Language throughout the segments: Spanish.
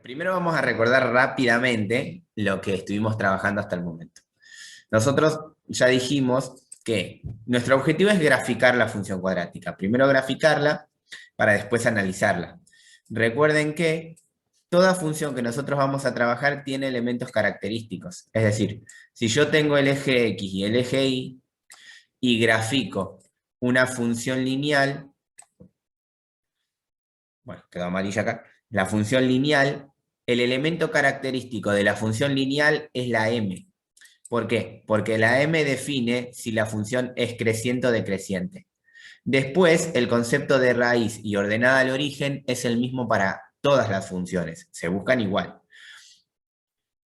Primero vamos a recordar rápidamente lo que estuvimos trabajando hasta el momento. Nosotros ya dijimos que nuestro objetivo es graficar la función cuadrática. Primero graficarla para después analizarla. Recuerden que toda función que nosotros vamos a trabajar tiene elementos característicos. Es decir, si yo tengo el eje X y el eje Y y grafico una función lineal, bueno, quedó amarilla acá, la función lineal, el elemento característico de la función lineal es la m. ¿Por qué? Porque la m define si la función es creciente o decreciente. Después, el concepto de raíz y ordenada al origen es el mismo para todas las funciones, se buscan igual.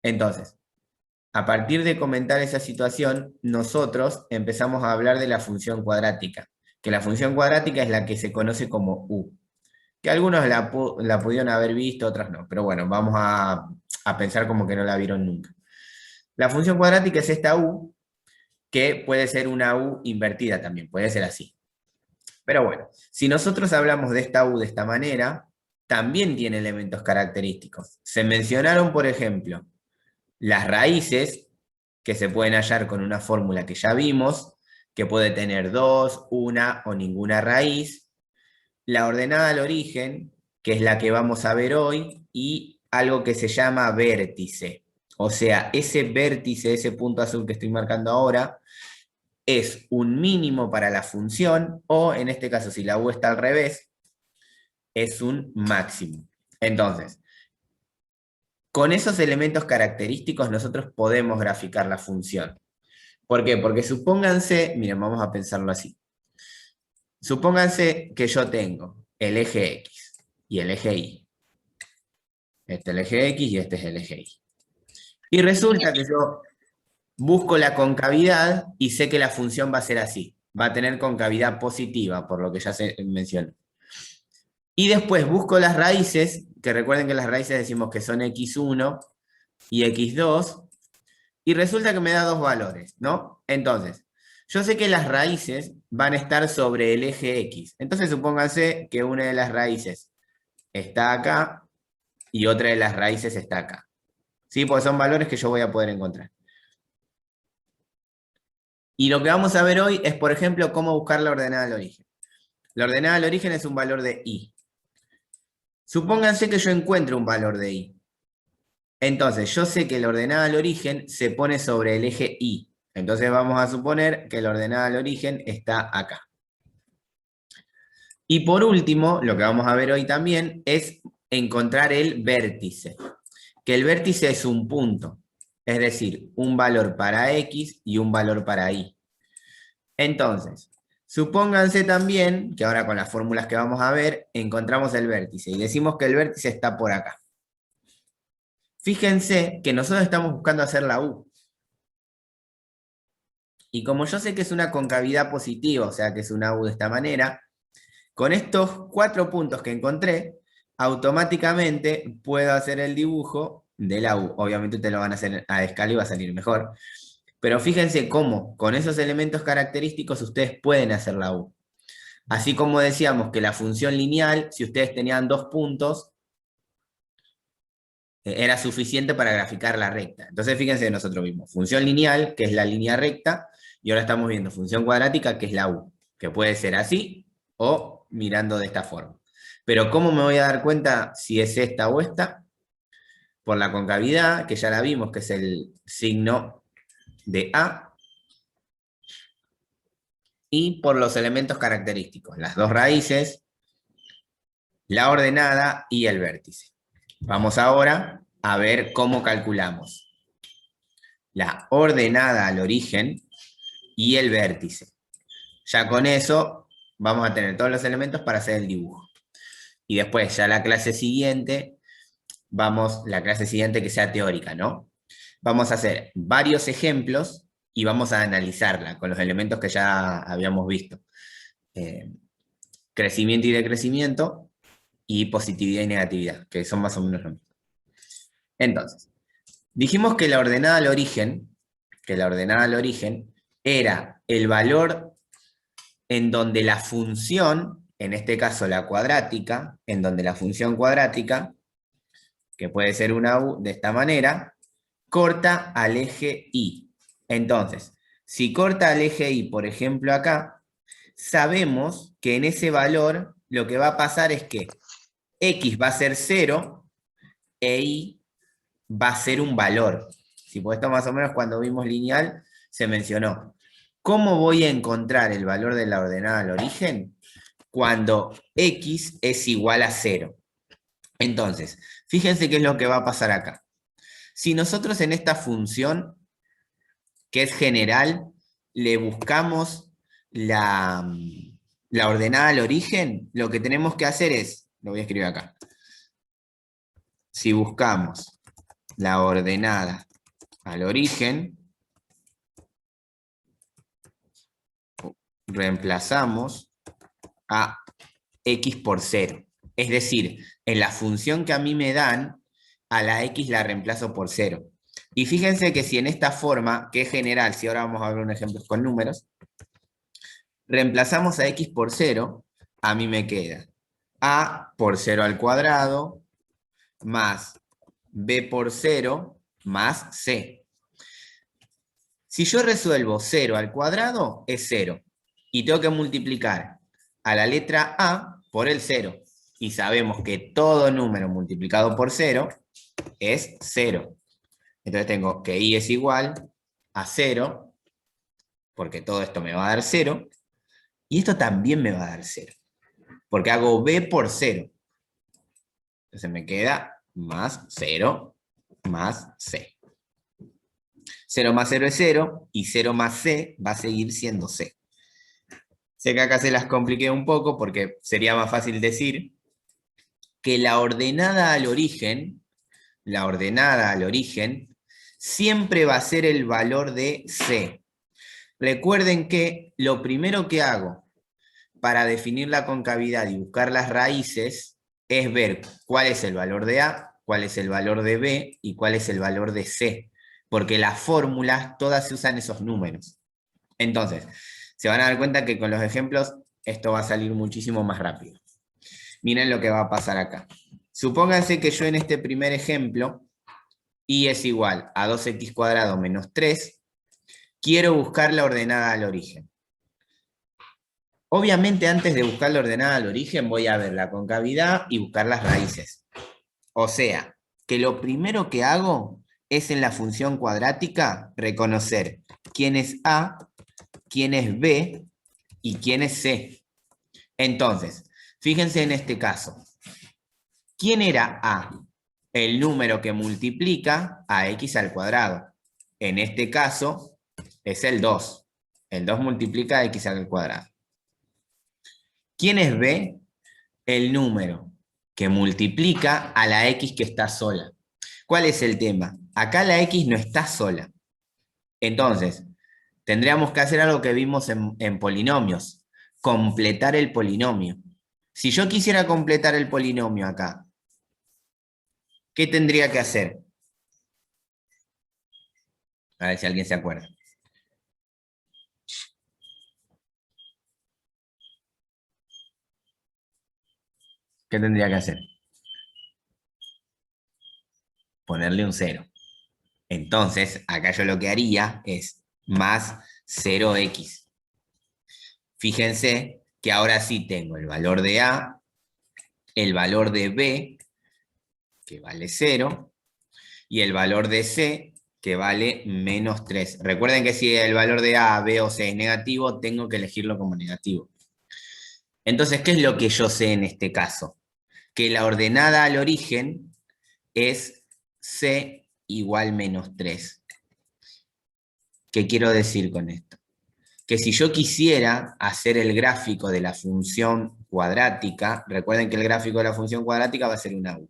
Entonces, a partir de comentar esa situación, nosotros empezamos a hablar de la función cuadrática, que la función cuadrática es la que se conoce como u, que algunos la pudieron haber visto, otros no, pero bueno, vamos a pensar como que no la vieron nunca. La función cuadrática es esta u, que puede ser una u invertida también, puede ser así. Pero bueno, si nosotros hablamos de esta u de esta manera, también tiene elementos característicos. Se mencionaron, por ejemplo, las raíces, que se pueden hallar con una fórmula que ya vimos, que puede tener dos, una o ninguna raíz. La ordenada al origen, que es la que vamos a ver hoy, y algo que se llama vértice. O sea, ese vértice, ese punto azul que estoy marcando ahora, es un mínimo para la función, o en este caso, si la u está al revés, es un máximo. Entonces, con esos elementos característicos nosotros podemos graficar la función. ¿Por qué? Porque supónganse, miren, vamos a pensarlo así. Supónganse que yo tengo el eje X y el eje Y. Este es el eje X y este es el eje Y. Y resulta que yo busco la concavidad y sé que la función va a ser así. Va a tener concavidad positiva, por lo que ya se mencionó. Y después busco las raíces, que recuerden que las raíces decimos que son x1 y x2, y resulta que me da dos valores, ¿no? Entonces, yo sé que las raíces van a estar sobre el eje X. Entonces, supónganse que una de las raíces está acá y otra de las raíces está acá. ¿Sí? Porque son valores que yo voy a poder encontrar. Y lo que vamos a ver hoy es, por ejemplo, cómo buscar la ordenada al origen. La ordenada al origen es un valor de y. Supónganse que yo encuentro un valor de y. Entonces, yo sé que la ordenada al origen se pone sobre el eje y. Entonces vamos a suponer que la ordenada al origen está acá. Y por último, lo que vamos a ver hoy también es encontrar el vértice. Que el vértice es un punto, es decir, un valor para x y un valor para y. Entonces, supónganse también que ahora con las fórmulas que vamos a ver, encontramos el vértice y decimos que el vértice está por acá. Fíjense que nosotros estamos buscando hacer la u. Y como yo sé que es una concavidad positiva, o sea que es una u de esta manera, con estos 4 puntos que encontré, automáticamente puedo hacer el dibujo de la u. Obviamente te lo van a hacer a escala y va a salir mejor. Pero fíjense cómo con esos elementos característicos ustedes pueden hacer la u. Así como decíamos que la función lineal, si ustedes tenían 2 puntos, era suficiente para graficar la recta. Entonces fíjense nosotros mismos. Función lineal, que es la línea recta, y ahora estamos viendo función cuadrática, que es la u, que puede ser así o mirando de esta forma. Pero ¿cómo me voy a dar cuenta si es esta o esta? Por la concavidad, que ya la vimos, que es el signo de A, y por los elementos característicos, las dos raíces, la ordenada y el vértice. Vamos ahora a ver cómo calculamos la ordenada al origen y el vértice. Ya con eso vamos a tener todos los elementos para hacer el dibujo. Y después ya la clase siguiente, la clase siguiente que sea teórica, ¿no? Vamos a hacer varios ejemplos y vamos a analizarla con los elementos que ya habíamos visto. Crecimiento y decrecimiento y positividad y negatividad, que son más o menos lo mismo. Entonces, dijimos que la ordenada al origen, era el valor en donde la función, en este caso la cuadrática, en donde la función cuadrática, que puede ser una U de esta manera, corta al eje Y. Entonces, si corta al eje Y, por ejemplo acá, sabemos que en ese valor lo que va a pasar es que X va a ser 0 e Y va a ser un valor. Si por esto más o menos cuando vimos lineal se mencionó. ¿Cómo voy a encontrar el valor de la ordenada al origen? Cuando X es igual a 0. Entonces, fíjense qué es lo que va a pasar acá. Si nosotros en esta función, que es general, le buscamos la ordenada al origen, lo que tenemos que hacer es, lo voy a escribir acá, si buscamos la ordenada al origen, reemplazamos a X por 0. Es decir, en la función que a mí me dan, a la X la reemplazo por 0. Y fíjense que si en esta forma, que es general, si ahora vamos a ver un ejemplo con números, reemplazamos a X por 0, a mí me queda A por 0 al cuadrado, más B por 0, más C. Si yo resuelvo 0 al cuadrado, es 0. Y tengo que multiplicar a la letra A por el 0. Y sabemos que todo número multiplicado por 0 es 0. Entonces tengo que I es igual a 0, porque todo esto me va a dar 0. Y esto también me va a dar 0, porque hago B por 0. Entonces me queda más 0 más C. 0 más 0 es 0, y 0 más C va a seguir siendo C. Sé que acá se las compliqué un poco, porque sería más fácil decir que la ordenada al origen siempre va a ser el valor de C. Recuerden que lo primero que hago para definir la concavidad y buscar las raíces es ver cuál es el valor de A, cuál es el valor de B y cuál es el valor de C. Porque las fórmulas todas se usan esos números. Entonces, se van a dar cuenta que con los ejemplos esto va a salir muchísimo más rápido. Miren lo que va a pasar acá. Supónganse que yo en este primer ejemplo, Y es igual a 2x cuadrado menos 3, quiero buscar la ordenada al origen. Obviamente antes de buscar la ordenada al origen voy a ver la concavidad y buscar las raíces. O sea, que lo primero que hago es en la función cuadrática reconocer quién es A, quién es B y quién es C. Entonces, fíjense en este caso. ¿Quién era A? El número que multiplica a X al cuadrado. En este caso es el 2. El 2 multiplica a X al cuadrado. ¿Quién es B? El número que multiplica a la X que está sola. ¿Cuál es el tema? Acá la X no está sola. Entonces, tendríamos que hacer algo que vimos en polinomios. Completar el polinomio. Si yo quisiera completar el polinomio acá, ¿qué tendría que hacer? A ver si alguien se acuerda. ¿Qué tendría que hacer? Ponerle un 0. Entonces, acá yo lo que haría es más 0x. Fíjense que ahora sí tengo el valor de A, el valor de B, que vale 0, y el valor de C, que vale menos 3. Recuerden que si el valor de A, B o C es negativo, tengo que elegirlo como negativo. Entonces, ¿qué es lo que yo sé en este caso? Que la ordenada al origen es C igual menos 3. ¿Qué quiero decir con esto? Que si yo quisiera hacer el gráfico de la función cuadrática, recuerden que el gráfico de la función cuadrática va a ser una U.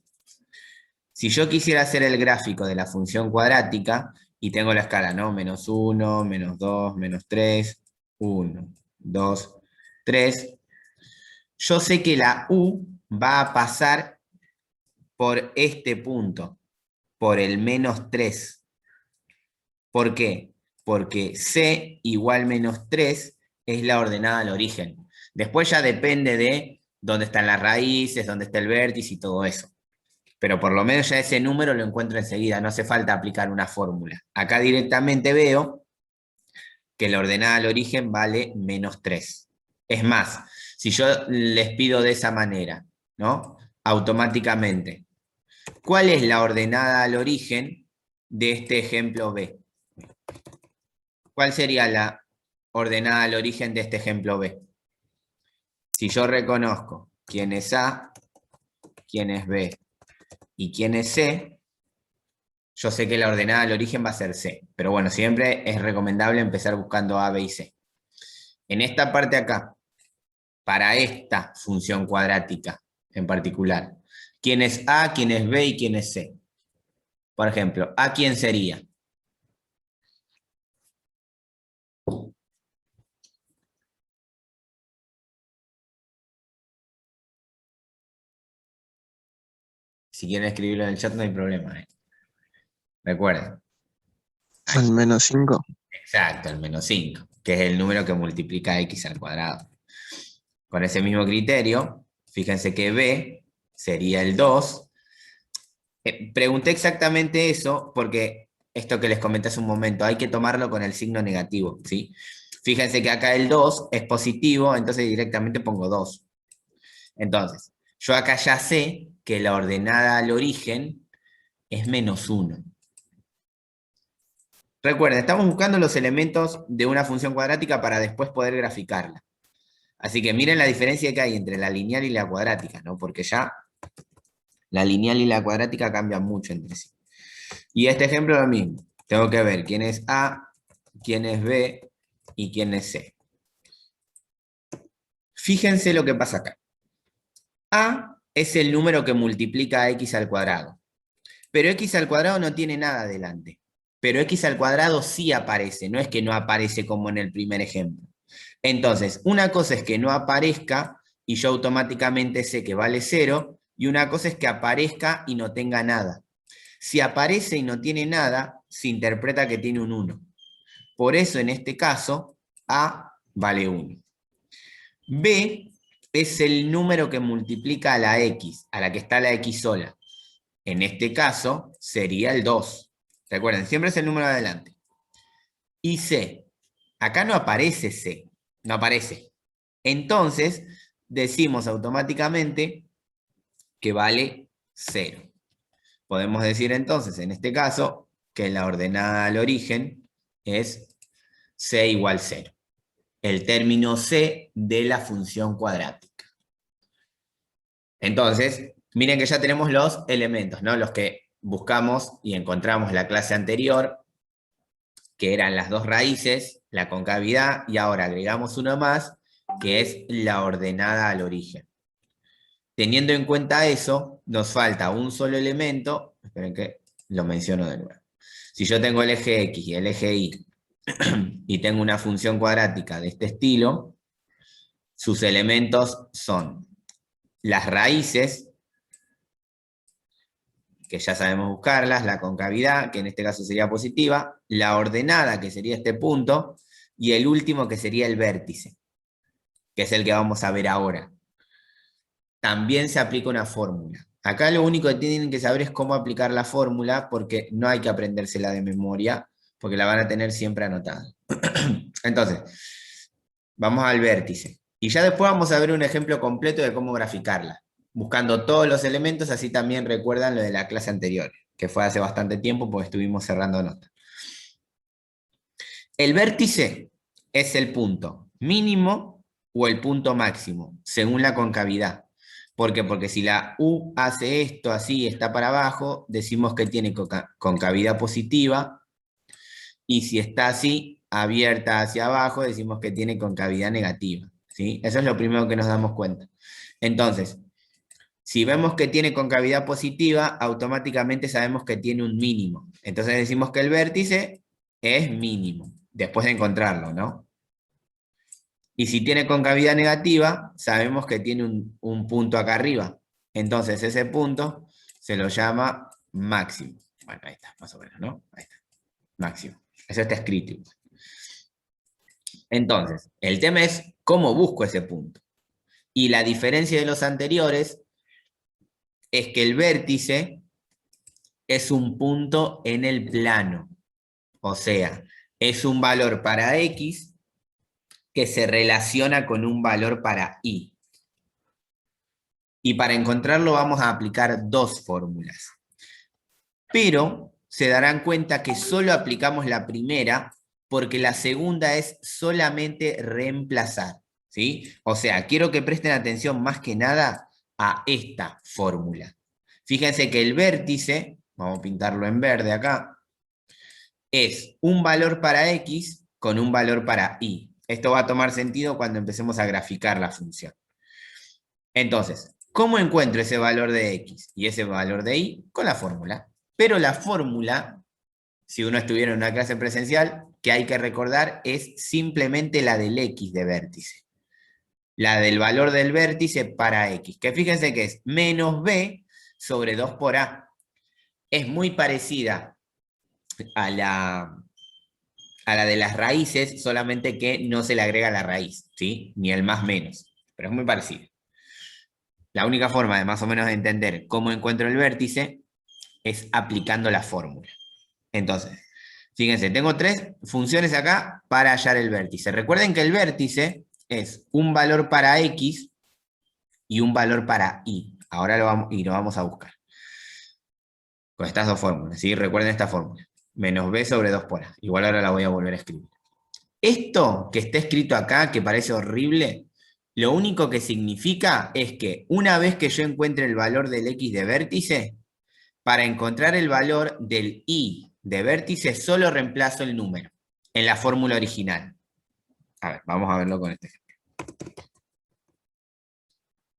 Si yo quisiera hacer el gráfico de la función cuadrática, y tengo la escala, ¿no? Menos 1, menos 2, menos 3, 1, 2, 3, yo sé que la U va a pasar por este punto, por el menos 3. ¿Por qué? Porque C igual menos 3 es la ordenada al origen. Después ya depende de dónde están las raíces, dónde está el vértice y todo eso. Pero por lo menos ya ese número lo encuentro enseguida, no hace falta aplicar una fórmula. Acá directamente veo que la ordenada al origen vale -3. Es más, si yo les pido de esa manera, ¿no? Automáticamente, ¿cuál es la ordenada al origen de este ejemplo B? ¿Cuál sería la ordenada al origen de este ejemplo B? Si yo reconozco quién es A, quién es B y quién es C, yo sé que la ordenada al origen va a ser C. Pero bueno, siempre es recomendable empezar buscando A, B y C. En esta parte acá, para esta función cuadrática en particular, ¿quién es A, quién es B y quién es C? Por ejemplo, ¿A quién sería? Si quieren escribirlo en el chat no hay problema. Recuerden. Al -5. Exacto, el -5, que es el número que multiplica x al cuadrado. Con ese mismo criterio, fíjense que b sería el 2. Pregunté exactamente eso porque esto que les comenté hace un momento, hay que tomarlo con el signo negativo, ¿sí? Fíjense que acá el 2 es positivo, entonces directamente pongo 2. Entonces, yo acá ya sé que la ordenada al origen es -1. Recuerden, estamos buscando los elementos de una función cuadrática para después poder graficarla. Así que miren la diferencia que hay entre la lineal y la cuadrática, ¿no? Porque ya la lineal y la cuadrática cambian mucho entre sí. Y este ejemplo es lo mismo. Tengo que ver quién es A, quién es B y quién es C. Fíjense lo que pasa acá. A es el número que multiplica a x al cuadrado. Pero x al cuadrado no tiene nada delante. Pero x al cuadrado sí aparece, no es que no aparece como en el primer ejemplo. Entonces, una cosa es que no aparezca y yo automáticamente sé que vale 0, y una cosa es que aparezca y no tenga nada. Si aparece y no tiene nada, se interpreta que tiene un 1. Por eso, en este caso, A vale 1. B es el número que multiplica a la x, a la que está la x sola. En este caso, sería el 2. Recuerden, siempre es el número de adelante. Y C. Acá no aparece C. No aparece. Entonces, decimos automáticamente que vale 0. Podemos decir entonces, en este caso, que la ordenada al origen es C igual 0. El término C de la función cuadrática. Entonces, miren que ya tenemos los elementos, ¿no? Los que buscamos y encontramos la clase anterior, que eran las dos raíces, la concavidad, y ahora agregamos uno más, que es la ordenada al origen. Teniendo en cuenta eso, nos falta un solo elemento, esperen que lo menciono de nuevo. Si yo tengo el eje X y el eje Y, y tengo una función cuadrática de este estilo, sus elementos son las raíces, que ya sabemos buscarlas, la concavidad, que en este caso sería positiva, la ordenada, que sería este punto, y el último, que sería el vértice, que es el que vamos a ver ahora. También se aplica una fórmula. Acá lo único que tienen que saber es cómo aplicar la fórmula, porque no hay que aprendérsela de memoria, porque la van a tener siempre anotada. Entonces, vamos al vértice. Y ya después vamos a ver un ejemplo completo de cómo graficarla, buscando todos los elementos, así también recuerdan lo de la clase anterior, que fue hace bastante tiempo porque estuvimos cerrando notas. El vértice es el punto mínimo o el punto máximo, según la concavidad. ¿Por qué? Porque si la U hace esto así, está para abajo, decimos que tiene concavidad positiva, y si está así, abierta hacia abajo, decimos que tiene concavidad negativa, ¿sí? Eso es lo primero que nos damos cuenta. Entonces, si vemos que tiene concavidad positiva, automáticamente sabemos que tiene un mínimo. Entonces decimos que el vértice es mínimo, después de encontrarlo, ¿no? Y si tiene concavidad negativa, sabemos que tiene un punto acá arriba. Entonces ese punto se lo llama máximo. Bueno, ahí está, más o menos, ¿no? Ahí está, máximo. Eso está escrito. Entonces, el tema es cómo busco ese punto. Y la diferencia de los anteriores es que el vértice es un punto en el plano. O sea, es un valor para X que se relaciona con un valor para Y. Y para encontrarlo vamos a aplicar dos fórmulas. Pero se darán cuenta que solo aplicamos la primera porque la segunda es solamente reemplazar, ¿sí? O sea, quiero que presten atención más que nada a esta fórmula. Fíjense que el vértice, vamos a pintarlo en verde acá, es un valor para X con un valor para Y. Esto va a tomar sentido cuando empecemos a graficar la función. Entonces, ¿cómo encuentro ese valor de X y ese valor de Y? Con la fórmula. Pero la fórmula, si uno estuviera en una clase presencial, que hay que recordar es simplemente la del X de vértice. La del valor del vértice para X. Que fíjense que es menos B sobre 2 por A. Es muy parecida a la de las raíces, solamente que no se le agrega la raíz, ¿sí? Ni el más menos. Pero es muy parecido. La única forma de más o menos entender cómo encuentro el vértice es aplicando la fórmula. Entonces, fíjense, tengo tres funciones acá para hallar el vértice. Recuerden que el vértice es un valor para X y un valor para Y. Ahora lo vamos a buscar. Con estas dos fórmulas, ¿sí? Recuerden esta fórmula. Menos B sobre 2 por A. Igual ahora la voy a volver a escribir. Esto que está escrito acá, que parece horrible, lo único que significa es que una vez que yo encuentre el valor del X de vértice, para encontrar el valor del Y de vértice, solo reemplazo el número en la fórmula original. A ver, vamos a verlo con este ejemplo.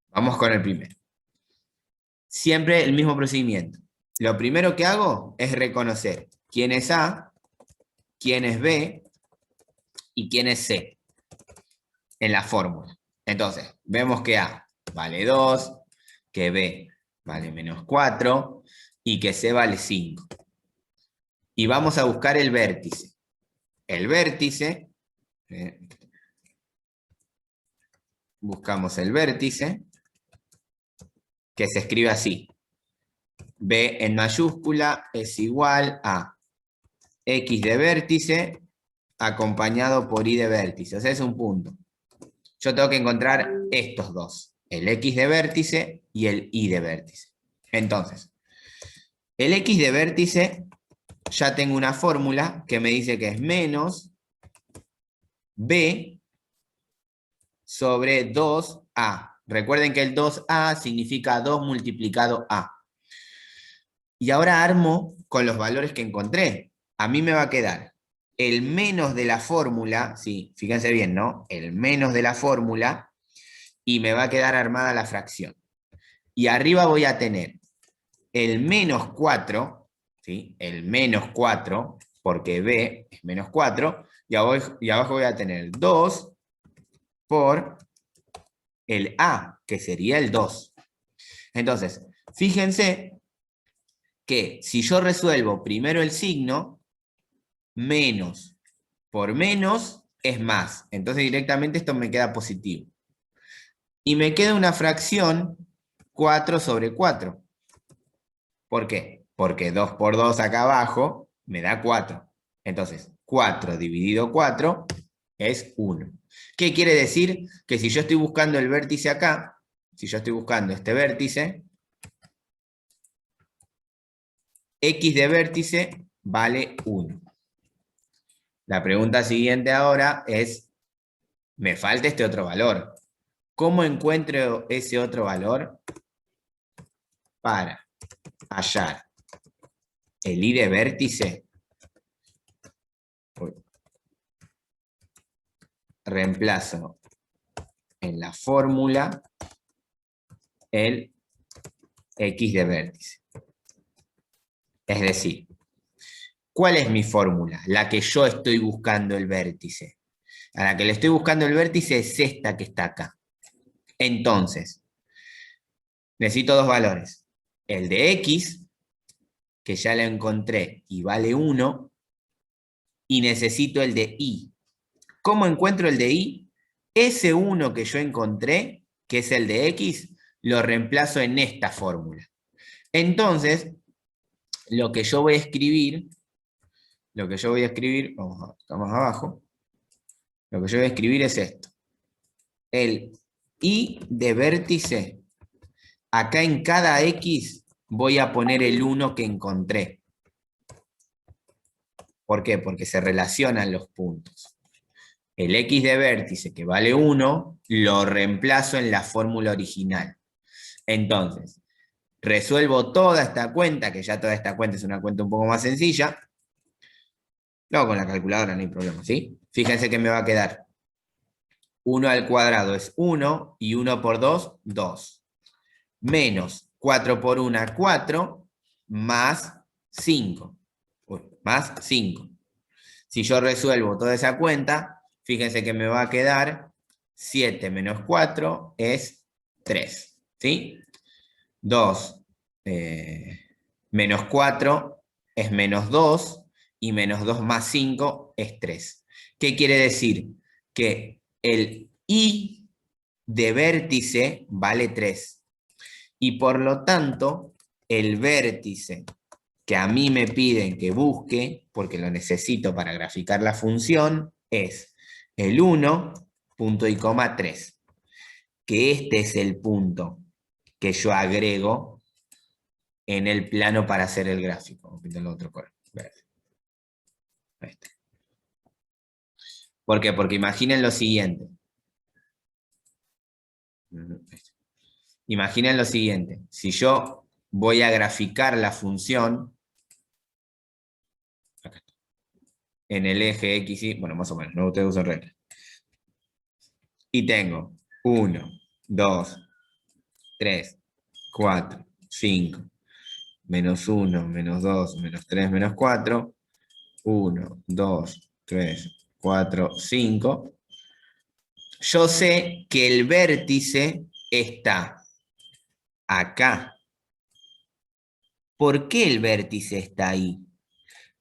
Vamos con el primero. Siempre el mismo procedimiento. Lo primero que hago es reconocer quién es A, quién es B y quién es C en la fórmula. Entonces, vemos que A vale 2, que B vale menos 4 y que C vale 5. Y vamos a buscar el vértice. El vértice, buscamos el vértice, que se escribe así. B en mayúscula es igual a X de vértice acompañado por Y de vértice. O sea, es un punto. Yo tengo que encontrar estos dos. El X de vértice y el Y de vértice. Entonces, el X de vértice, ya tengo una fórmula que me dice que es menos B sobre 2A. Recuerden que el 2A significa 2 multiplicado A. Y ahora armo con los valores que encontré. A mí me va a quedar el menos de la fórmula, sí, fíjense bien, ¿no? El menos de la fórmula, y me va a quedar armada la fracción. Y arriba voy a tener el menos 4, ¿sí? El menos 4, porque B es menos 4, y abajo voy a tener 2 por el A, que sería el 2. Entonces, fíjense que si yo resuelvo primero el signo, menos por menos es más. Entonces directamente esto me queda positivo. Y me queda una fracción 4 sobre 4. ¿Por qué? Porque 2 por 2 acá abajo me da 4. Entonces, 4 dividido 4 es 1. ¿Qué quiere decir? Que si yo estoy buscando el vértice acá, si yo estoy buscando este vértice, X de vértice vale 1. La pregunta siguiente ahora es, me falta este otro valor. ¿Cómo encuentro ese otro valor? Para hallar el Y de vértice, reemplazo en la fórmula el X de vértice. Es decir, ¿cuál es mi fórmula? La que yo estoy buscando el vértice. A la que le estoy buscando el vértice es esta que está acá. Entonces, necesito dos valores. El de X, que ya lo encontré y vale 1, y necesito el de Y. ¿Cómo encuentro el de Y? Ese 1 que yo encontré, que es el de X, lo reemplazo en esta fórmula. Entonces, lo que yo voy a escribir, acá más abajo, lo que yo voy a escribir es esto. El I de vértice, acá en cada X voy a poner el 1 que encontré. ¿Por qué? Porque se relacionan los puntos. El X de vértice, que vale 1, lo reemplazo en la fórmula original. Entonces, resuelvo toda esta cuenta, que ya toda esta cuenta es una cuenta un poco más sencilla. Luego con la calculadora no hay problema, ¿sí? Fíjense que me va a quedar 1 al cuadrado es 1, y 1 por 2, 2. Menos 4 por 1, 4, más 5. Más 5. Si yo resuelvo toda esa cuenta, fíjense que me va a quedar 7 menos 4 es 3. ¿Sí? 2 menos 4 es menos 2, y menos 2 más 5 es 3. ¿Qué quiere decir? Que el I de vértice vale 3. Y por lo tanto, el vértice que a mí me piden que busque, porque lo necesito para graficar la función, es el 1, punto y coma 3. Que este es el punto que yo agrego en el plano para hacer el gráfico. Vamos a pintarlo de otro color. Este. ¿Por qué? Porque imaginen lo siguiente. Imaginen lo siguiente. Si yo voy a graficar la función en el eje X, y, bueno, más o menos, no ustedes usan regla. Y tengo 1, 2, 3, 4, 5, menos 1, menos 2, menos 3, menos 4, 1, 2, 3, 4, 5. Yo sé que el vértice está acá. ¿Por qué el vértice está ahí?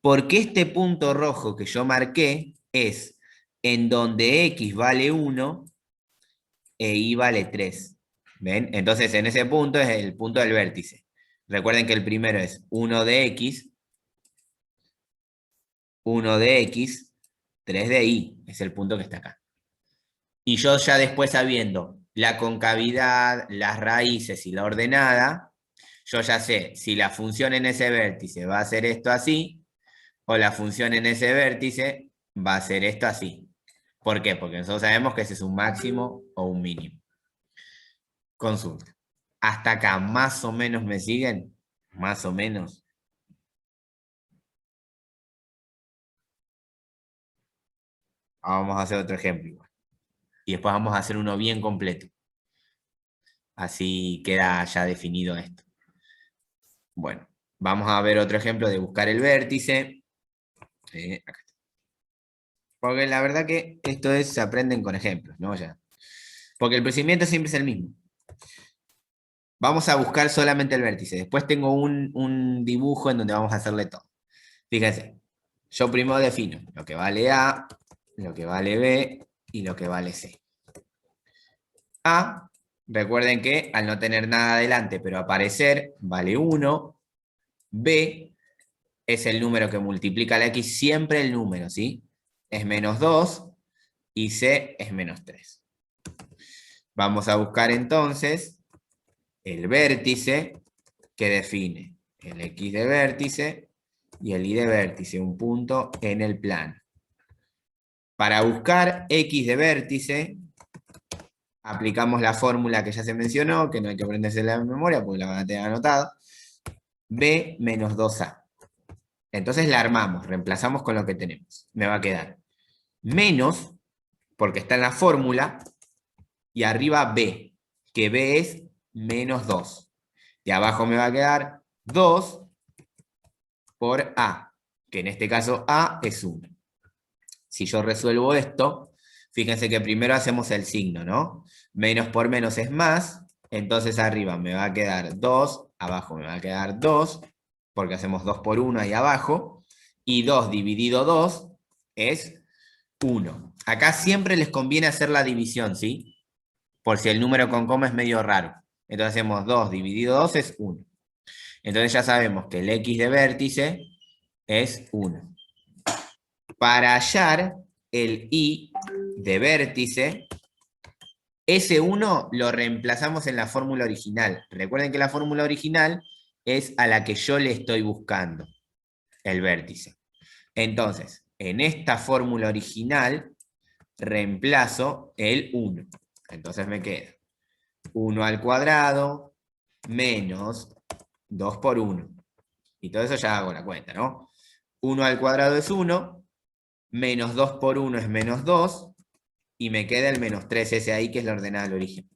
Porque este punto rojo que yo marqué es en donde X vale 1 e Y vale 3. ¿Ven? Entonces en ese punto es el punto del vértice. Recuerden que el primero es 1 de X, 1 de X, 3 de Y. Es el punto que está acá. Y yo ya después sabiendo la concavidad, las raíces y la ordenada, yo ya sé si la función en ese vértice va a ser esto así, o la función en ese vértice va a ser esto así. ¿Por qué? Porque nosotros sabemos que ese es un máximo o un mínimo. Consulta. ¿Hasta acá más o menos me siguen? Más o menos. Vamos a hacer otro ejemplo igual. Y después vamos a hacer uno bien completo. Así queda ya definido esto. Bueno, vamos a ver otro ejemplo de buscar el vértice. Acá está. Porque la verdad que esto se aprenden con ejemplos, ¿no? Ya. Porque el procedimiento siempre es el mismo. Vamos a buscar solamente el vértice. Después tengo un dibujo en donde vamos a hacerle todo. Fíjense, yo primero defino lo que vale A, lo que vale B y lo que vale C. A, recuerden que al no tener nada adelante pero aparecer, vale 1. B es el número que multiplica la X, siempre el número, ¿sí? Es menos 2 y C es menos 3. Vamos a buscar entonces el vértice que define el X de vértice y el Y de vértice, un punto en el plano. Para buscar X de vértice, aplicamos la fórmula que ya se mencionó, que no hay que aprenderse la memoria porque la van a tener anotada. B menos 2A. Entonces la armamos, reemplazamos con lo que tenemos. Me va a quedar menos, porque está en la fórmula, y arriba B, que B es menos 2. Y abajo me va a quedar 2 por A, que en este caso A es 1. Si yo resuelvo esto, fíjense que primero hacemos el signo, ¿no? Menos por menos es más, entonces arriba me va a quedar 2, abajo me va a quedar 2, porque hacemos 2 por 1 ahí abajo, y 2 dividido 2 es 1. Acá siempre les conviene hacer la división, ¿sí? Por si el número con coma es medio raro. Entonces hacemos 2 dividido 2 es 1. Entonces ya sabemos que el X de vértice es 1. Para hallar el Y de vértice, ese 1 lo reemplazamos en la fórmula original. Recuerden que la fórmula original es a la que yo le estoy buscando el vértice. Entonces, en esta fórmula original reemplazo el 1. Entonces me queda 1 al cuadrado menos 2 por 1. Y todo eso ya hago la cuenta, ¿no? 1 al cuadrado es 1, menos 2 por 1 es menos 2, y me queda el menos 3 ese ahí que es la ordenada del origen.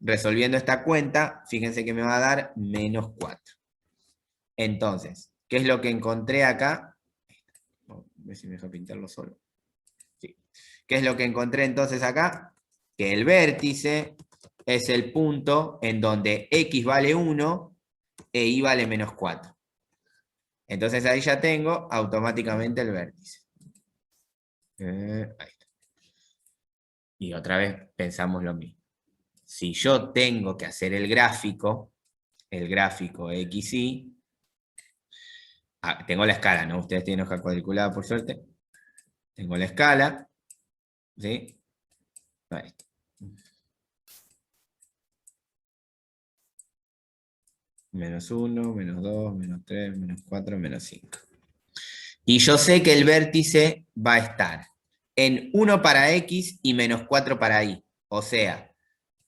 Resolviendo esta cuenta, fíjense que me va a dar menos 4. Entonces, ¿qué es lo que encontré acá? A ver si me deja pintarlo solo. Sí. ¿Qué es lo que encontré entonces acá? Que el vértice es el punto en donde X vale 1 e Y vale menos 4. Entonces ahí ya tengo automáticamente el vértice. Ahí está. Y otra vez pensamos lo mismo. Si yo tengo que hacer el gráfico XY, tengo la escala, ¿no? Ustedes tienen hoja cuadriculada por suerte. Tengo la escala, ¿sí? Ahí está. Menos 1, menos 2, menos 3, menos 4, menos 5. Y yo sé que el vértice va a estar en 1 para X y menos 4 para Y. O sea,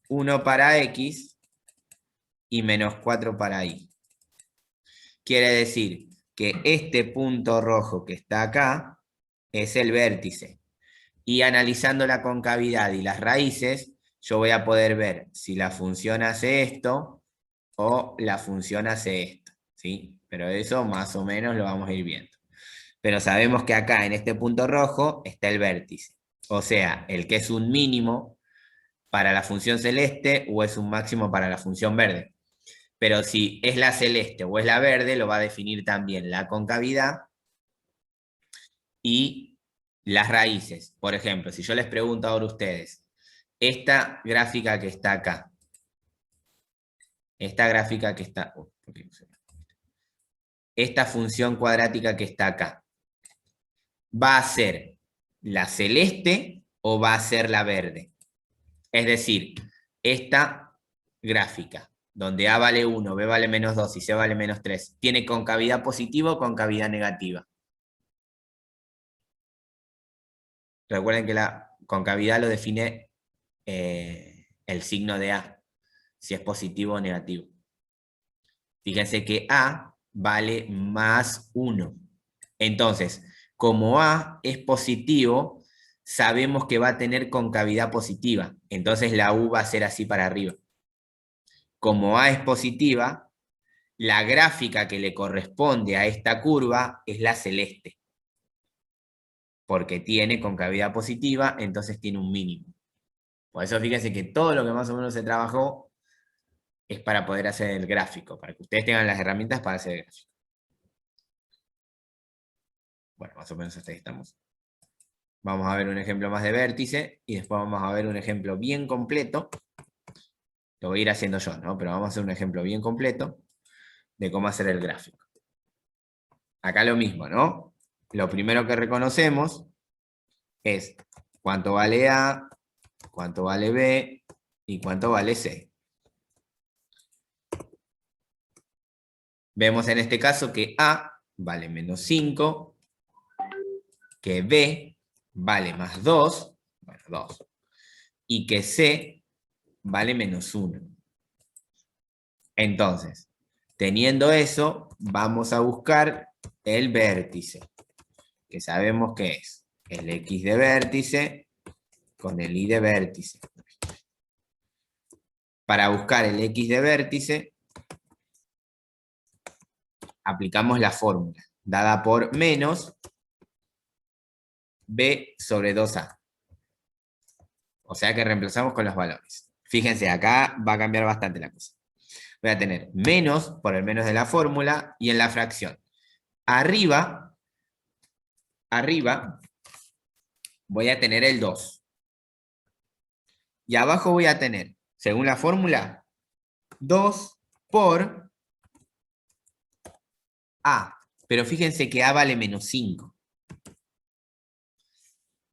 1 para X y menos 4 para Y. Quiere decir que este punto rojo que está acá es el vértice. Y analizando la concavidad y las raíces, yo voy a poder ver si la función hace esto o la función hace esto, ¿sí? Pero eso más o menos lo vamos a ir viendo. Pero sabemos que acá en este punto rojo está el vértice. O sea, el que es un mínimo para la función celeste o es un máximo para la función verde. Pero si es la celeste o es la verde, lo va a definir también la concavidad y las raíces. Por ejemplo, si yo les pregunto ahora a ustedes, esta gráfica que está acá, esta gráfica que está, esta función cuadrática que está acá, ¿va a ser la celeste o va a ser la verde? Es decir, esta gráfica, donde A vale 1, B vale menos 2 y C vale menos 3, ¿tiene concavidad positiva o concavidad negativa? Recuerden que la concavidad lo define el signo de A, si es positivo o negativo. Fíjense que A vale más 1. Entonces, como A es positivo, sabemos que va a tener concavidad positiva. Entonces la U va a ser así para arriba. Como A es positiva, la gráfica que le corresponde a esta curva es la celeste. Porque tiene concavidad positiva, entonces tiene un mínimo. Por eso fíjense que todo lo que más o menos se trabajó es para poder hacer el gráfico, para que ustedes tengan las herramientas para hacer el gráfico. Bueno, más o menos hasta ahí estamos. Vamos a ver un ejemplo más de vértice y después vamos a ver un ejemplo bien completo. Lo voy a ir haciendo yo, ¿no? Pero vamos a hacer un ejemplo bien completo de cómo hacer el gráfico. Acá lo mismo, ¿no? Lo primero que reconocemos es cuánto vale A, cuánto vale B y cuánto vale C. Vemos en este caso que A vale menos 5, que B vale más 2, bueno, 2, y que C vale menos 1. Entonces, teniendo eso, vamos a buscar el vértice, que sabemos que es el X de vértice con el Y de vértice. Para buscar el X de vértice, aplicamos la fórmula, dada por menos B sobre 2A. O sea que reemplazamos con los valores. Fíjense, acá va a cambiar bastante la cosa. Voy a tener menos por el menos de la fórmula y en la fracción. Arriba voy a tener el 2. Y abajo voy a tener, según la fórmula, 2 por A, pero fíjense que A vale menos 5.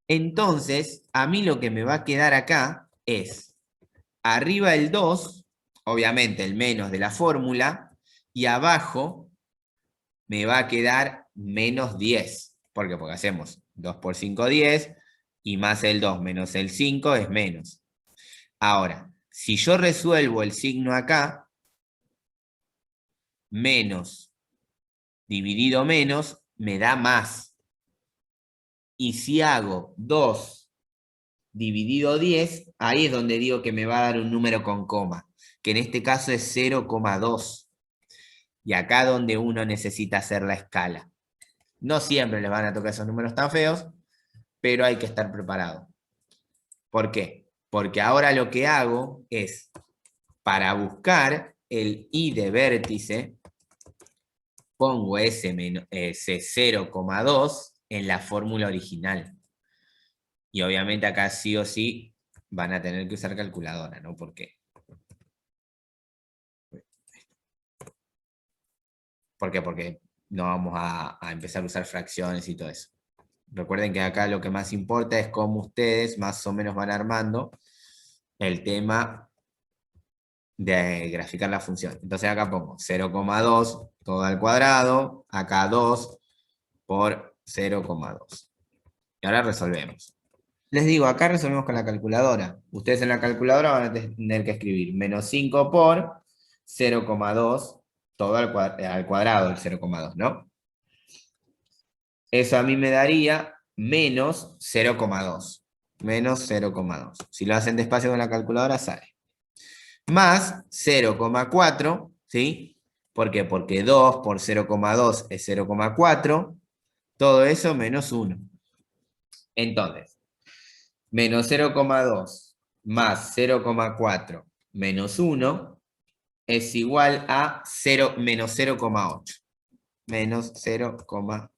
Entonces, a mí lo que me va a quedar acá es arriba el 2, obviamente el menos de la fórmula, y abajo me va a quedar menos 10. ¿Por qué? Porque hacemos 2 por 5, 10, y más el 2 menos el 5 es menos. Ahora, si yo resuelvo el signo acá, menos dividido menos, me da más. Y si hago 2 dividido 10, ahí es donde digo que me va a dar un número con coma, que en este caso es 0,2. Y acá donde uno necesita hacer la escala. No siempre les van a tocar esos números tan feos, pero hay que estar preparado. ¿Por qué? Porque ahora lo que hago es, para buscar el i de vértice, pongo ese 0,2 en la fórmula original. Y obviamente acá sí o sí van a tener que usar calculadora, ¿no? ¿Por qué? ¿Por qué? Porque no vamos a empezar a usar fracciones y todo eso. Recuerden que acá lo que más importa es cómo ustedes más o menos van armando el tema de graficar la función. Entonces acá pongo 0,2 todo al cuadrado, acá 2 por 0,2. Y ahora resolvemos. Les digo, acá resolvemos con la calculadora. Ustedes en la calculadora van a tener que escribir menos 5 por 0,2 todo al cuadrado, el 0,2, ¿no? Eso a mí me daría menos 0,2. Menos 0,2. Si lo hacen despacio con la calculadora, sale. Más 0,4, ¿sí? ¿Por qué? Porque 2 por 0,2 es 0,4. Todo eso menos 1. Entonces, menos 0,2 más 0,4 menos 1 es igual a 0, menos 0,8. Menos 0,8.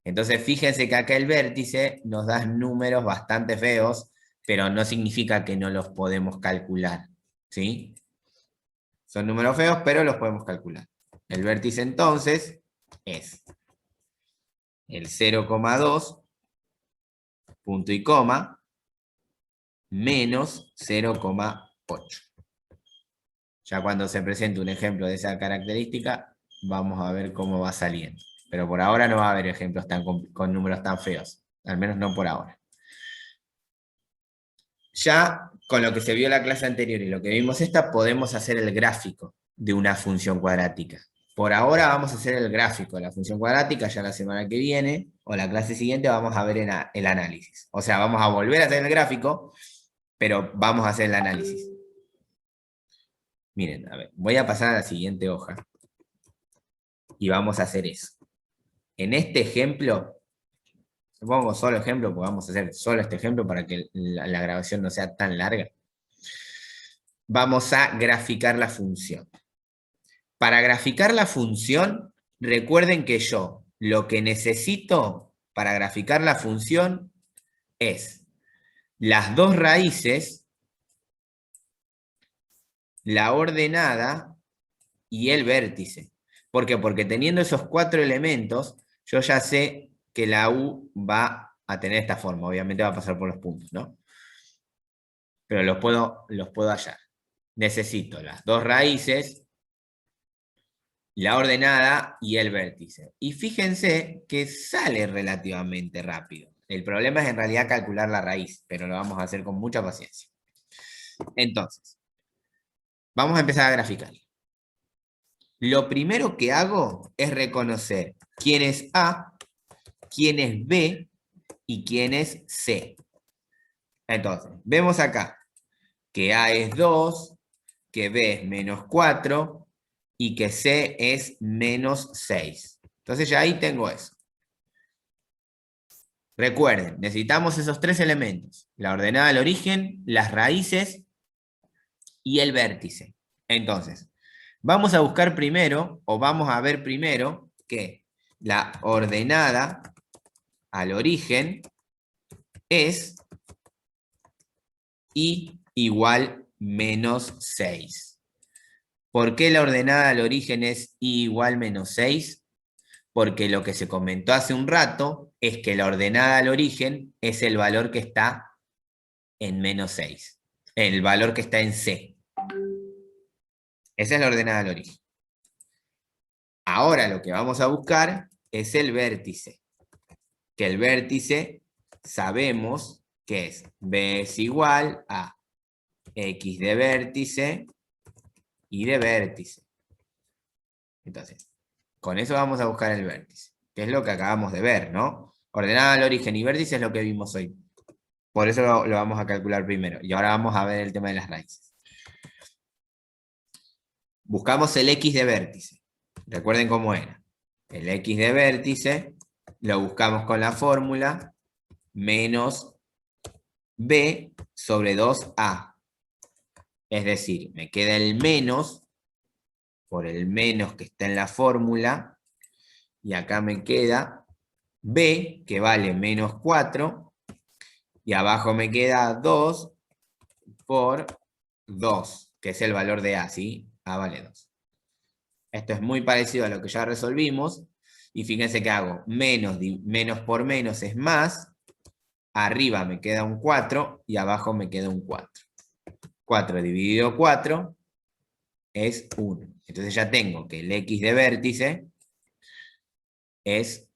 Entonces, fíjense que acá el vértice nos da números bastante feos, pero no significa que no los podemos calcular, ¿sí? Son números feos, pero los podemos calcular. El vértice entonces es el 0,2, punto y coma, menos 0,8. Ya cuando se presente un ejemplo de esa característica, vamos a ver cómo va saliendo. Pero por ahora no va a haber ejemplos con números tan feos, al menos no por ahora. Ya con lo que se vio en la clase anterior y lo que vimos esta, podemos hacer el gráfico de una función cuadrática. Por ahora vamos a hacer el gráfico de la función cuadrática, ya la semana que viene, o la clase siguiente vamos a ver el análisis. O sea, vamos a volver a hacer el gráfico, pero vamos a hacer el análisis. Miren, a ver, voy a pasar a la siguiente hoja. Y vamos a hacer eso. En este ejemplo, pongo solo ejemplo, porque vamos a hacer solo este ejemplo para que la grabación no sea tan larga. Vamos a graficar la función. Para graficar la función, recuerden que yo lo que necesito para graficar la función es las dos raíces, la ordenada y el vértice. ¿Por qué? Porque teniendo esos 4 elementos, yo ya sé que la U va a tener esta forma. Obviamente va a pasar por los puntos, ¿no? Pero los puedo hallar. Necesito las dos raíces, la ordenada y el vértice. Y fíjense que sale relativamente rápido. El problema es en realidad calcular la raíz, pero lo vamos a hacer con mucha paciencia. Entonces, vamos a empezar a graficar. Lo primero que hago es reconocer quién es A, quién es B y quién es C. Entonces, vemos acá que A es 2, que B es menos 4 y que C es menos 6. Entonces ya ahí tengo eso. Recuerden, necesitamos esos 3 elementos. La ordenada del origen, las raíces y el vértice. Entonces, vamos a buscar primero, o vamos a ver primero, que la ordenada al origen es i igual menos 6. ¿Por qué la ordenada al origen es i igual menos 6? Porque lo que se comentó hace un rato es que la ordenada al origen es el valor que está en menos 6. El valor que está en C. Esa es la ordenada al origen. Ahora lo que vamos a buscar es el vértice. Que el vértice sabemos que es B es igual a X de vértice y de vértice. Entonces, con eso vamos a buscar el vértice, que es lo que acabamos de ver, ¿no? Ordenada al origen y vértice es lo que vimos hoy. Por eso lo vamos a calcular primero. Y ahora vamos a ver el tema de las raíces. Buscamos el X de vértice. Recuerden cómo era. El X de vértice lo buscamos con la fórmula menos B sobre 2A. Es decir, me queda el menos por el menos que está en la fórmula, y acá me queda B, que vale menos 4, y abajo me queda 2 por 2, que es el valor de A, ¿sí? A vale 2. Esto es muy parecido a lo que ya resolvimos, y fíjense que hago menos por menos es más, arriba me queda un 4, y abajo me queda un 4. 4 dividido 4 es 1. Entonces ya tengo que el X de vértice es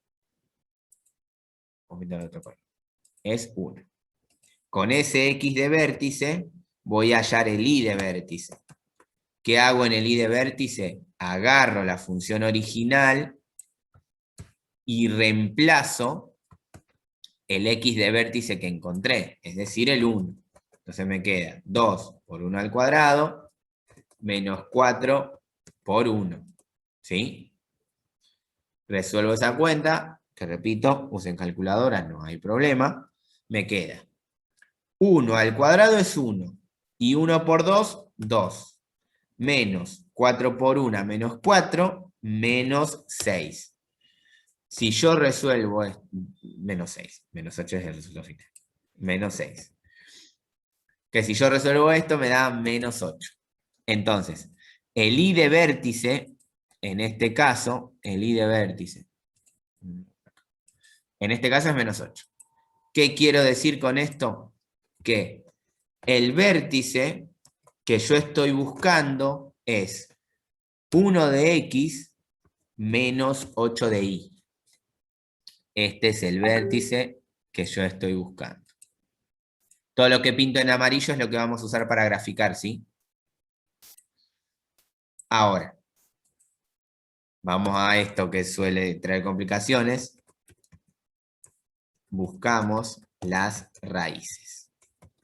1. Con ese X de vértice voy a hallar el Y de vértice. ¿Qué hago en el Y de vértice? Agarro la función original y reemplazo el X de vértice que encontré, es decir, el 1. Entonces me queda 2 por 1 al cuadrado menos 4 por 1. ¿Sí? Resuelvo esa cuenta, que repito, usen calculadora, no hay problema. Me queda 1 al cuadrado es 1, y 1 por 2, 2. Menos 4 por 1, menos 4, menos 6. Si yo resuelvo, menos 6, menos 8 es el resultado final. Menos 6. Que si yo resuelvo esto me da menos 8. Entonces, el Y de vértice, en este caso, el Y de vértice, en este caso es menos 8. ¿Qué quiero decir con esto? Que el vértice que yo estoy buscando es 1 de X menos 8 de Y. Este es el vértice que yo estoy buscando. Todo lo que pinto en amarillo es lo que vamos a usar para graficar, ¿sí? Ahora, vamos a esto que suele traer complicaciones. Buscamos las raíces.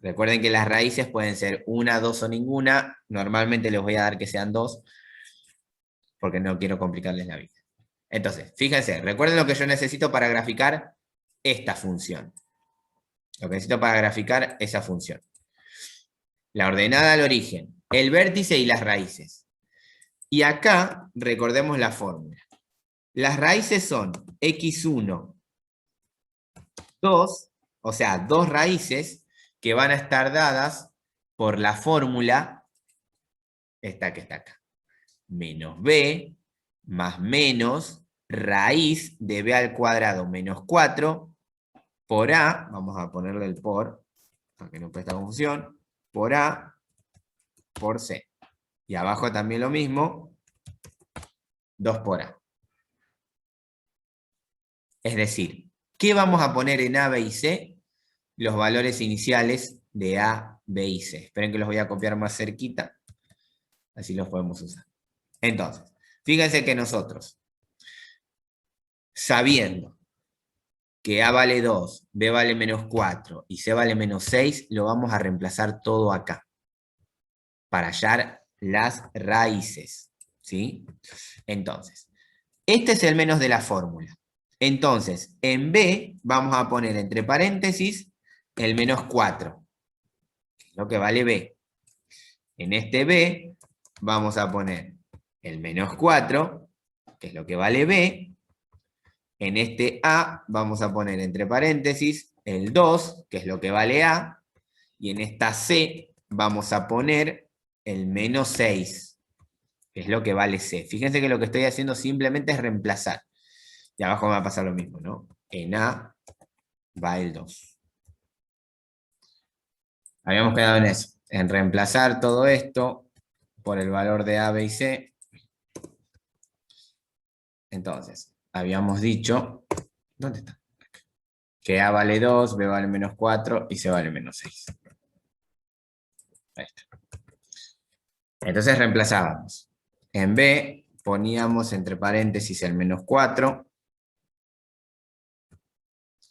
Recuerden que las raíces pueden ser 1, 2 o ninguna. Normalmente les voy a dar que sean 2, porque no quiero complicarles la vida. Entonces, fíjense, recuerden lo que yo necesito para graficar esta función. Lo que necesito para graficar esa función. La ordenada al origen, el vértice y las raíces. Y acá, recordemos la fórmula. Las raíces son x1, 2, o sea, 2 raíces que van a estar dadas por la fórmula, esta que está acá. Menos b más menos raíz de b al cuadrado menos 4 por a, vamos a ponerle el por, para que no presta confusión, por a por c. Y abajo también lo mismo, 2 por a. Es decir, ¿qué vamos a poner en a, b y c? Los valores iniciales de a, b y c. Esperen que los voy a copiar más cerquita, así los podemos usar. Entonces, fíjense que nosotros, sabiendo que a vale 2, b vale menos 4 y c vale menos 6, lo vamos a reemplazar todo acá, para hallar las raíces, ¿sí? Entonces, este es el menos de la fórmula. Entonces, en b vamos a poner entre paréntesis el menos 4, que es lo que vale b. En este b vamos a poner el menos 4, que es lo que vale b. En este a vamos a poner entre paréntesis el 2, que es lo que vale a. Y en esta c vamos a poner el menos 6, que es lo que vale C. Fíjense que lo que estoy haciendo simplemente es reemplazar. Y abajo me va a pasar lo mismo, ¿no? En A va el 2. Habíamos quedado en eso, en reemplazar todo esto por el valor de A, B y C. Entonces, habíamos dicho, ¿dónde está? Que A vale 2, B vale menos 4 y C vale menos 6. Ahí está. Entonces reemplazábamos. En B poníamos entre paréntesis el menos 4.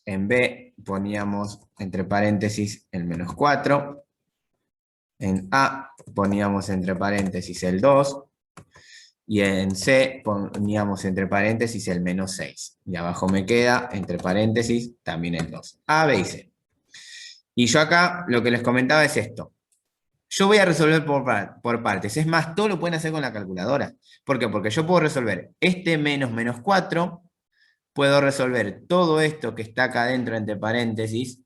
En B poníamos entre paréntesis el menos 4. En A poníamos entre paréntesis el 2. Y en C poníamos entre paréntesis el menos 6. Y abajo me queda entre paréntesis también el 2. A, B y C. Y yo acá lo que les comentaba es esto. Yo voy a resolver por partes. Es más, todo lo pueden hacer con la calculadora. ¿Por qué? Porque yo puedo resolver este menos 4. Puedo resolver todo esto que está acá adentro entre paréntesis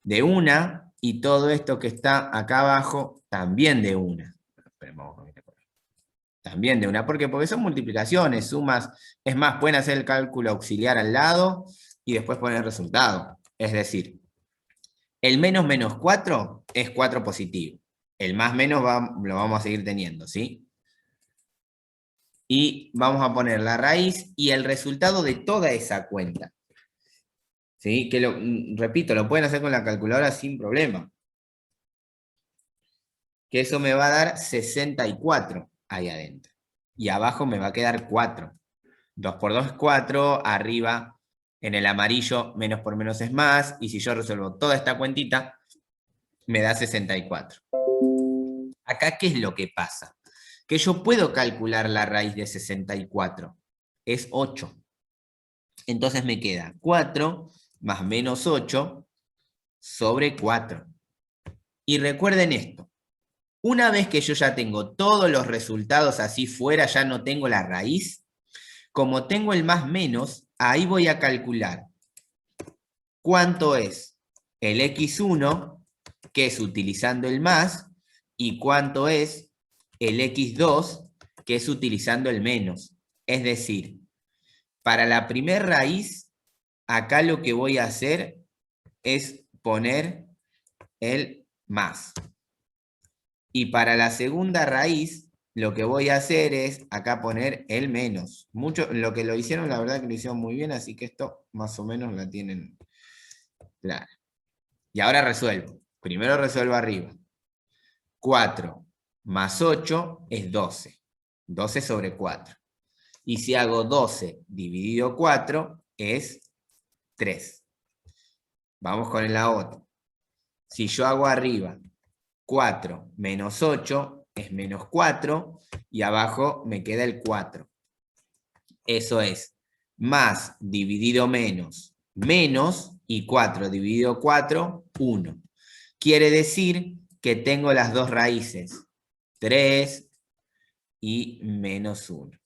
de una. Y todo esto que está acá abajo también de una. También de una. ¿Por qué? Porque son multiplicaciones, sumas. Es más, pueden hacer el cálculo auxiliar al lado y después poner el resultado. Es decir, el menos 4 es 4 positivo. El más menos lo vamos a seguir teniendo, ¿sí? Y vamos a poner la raíz y el resultado de toda esa cuenta. ¿Sí? Que repito, lo pueden hacer con la calculadora sin problema. Que eso me va a dar 64 ahí adentro. Y abajo me va a quedar 4. 2 por 2 es 4, arriba en el amarillo menos por menos es más, y si yo resuelvo toda esta cuentita, me da 64. Acá, ¿qué es lo que pasa? Que yo puedo calcular la raíz de 64, es 8. Entonces me queda 4 más menos 8 sobre 4. Y recuerden esto, una vez que yo ya tengo todos los resultados así fuera, ya no tengo la raíz, como tengo el más menos, ahí voy a calcular cuánto es el x1, que es utilizando el más, y cuánto es el x2, que es utilizando el menos. Es decir, para la primera raíz, acá lo que voy a hacer es poner el más. Y para la segunda raíz, lo que voy a hacer es acá poner el menos. Lo que lo hicieron, la verdad que lo hicieron muy bien, así que esto más o menos la tienen clara. Y ahora resuelvo. Primero resuelvo arriba. 4 más 8 es 12. 12 sobre 4. Y si hago 12 dividido 4 es 3. Vamos con la otra. Si yo hago arriba 4 menos 8 es menos 4 y abajo me queda el 4. Eso es más dividido menos, menos, y 4 dividido 4, 1. Quiere decir que tengo las dos raíces, 3 y menos 1.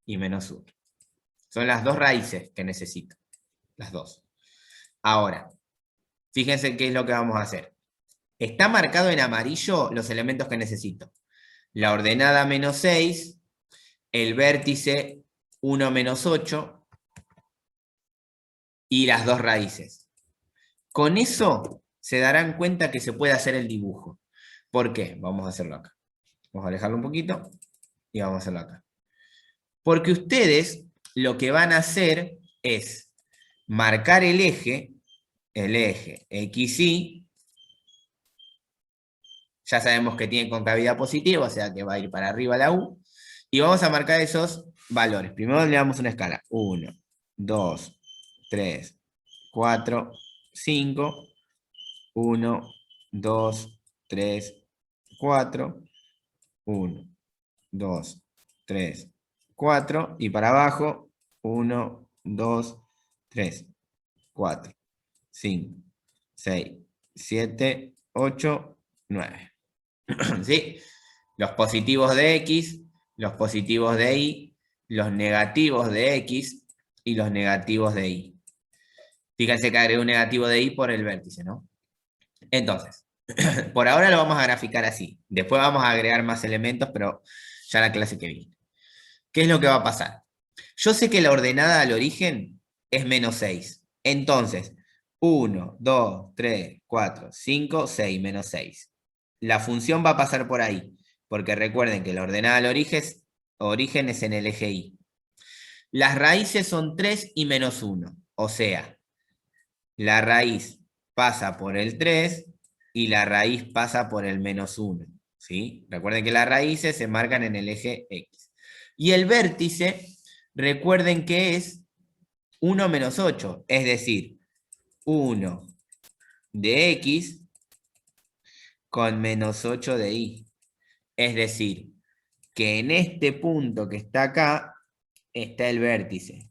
Y menos 1. Son las dos raíces que necesito. Las dos. Ahora, fíjense qué es lo que vamos a hacer. Está marcado en amarillo los elementos que necesito. La ordenada menos 6, el vértice 1 menos 8 y las dos raíces. Con eso se darán cuenta que se puede hacer el dibujo. ¿Por qué? Vamos a hacerlo acá. Vamos a alejarlo un poquito y vamos a hacerlo acá. Porque ustedes lo que van a hacer es marcar el eje XY. Ya sabemos que tiene concavidad positiva, o sea que va a ir para arriba la U. Y vamos a marcar esos valores. Primero le damos una escala. 1, 2, 3, 4, 5. 1, 2, 3, 4. 1, 2, 3, 4. Y para abajo, 1, 2, 3, 4, 5, 6, 7, 8, 9. ¿Sí? Los positivos de X, los positivos de Y, los negativos de X y los negativos de Y. Fíjense que agregué un negativo de Y por el vértice, ¿no? Entonces, Por ahora lo vamos a graficar así. Después vamos a agregar más elementos, pero ya la clase que viene. ¿Qué es lo que va a pasar? Yo sé que la ordenada al origen es -6. Entonces, 1, 2, 3, 4, 5, 6, -6. La función va a pasar por ahí, porque recuerden que la ordenada al origen es en el eje Y. Las raíces son 3 y -1. O sea, la raíz pasa por el 3 y la raíz pasa por el -1. ¿Sí? Recuerden que las raíces se marcan en el eje X. Y el vértice, recuerden que es 1 menos 8, es decir, 1 de X con -8 de Y. Es decir, que en este punto que está acá, está el vértice.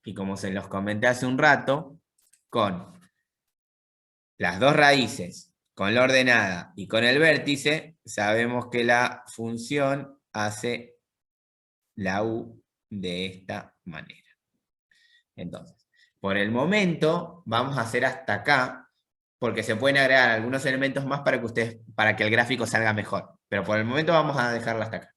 Y como se los comenté hace un rato, con las dos raíces, con la ordenada y con el vértice, sabemos que la función hace la U de esta manera. Entonces, por el momento, vamos a hacer hasta acá, porque se pueden agregar algunos elementos más para que el gráfico salga mejor. Pero por el momento vamos a dejarlo hasta acá.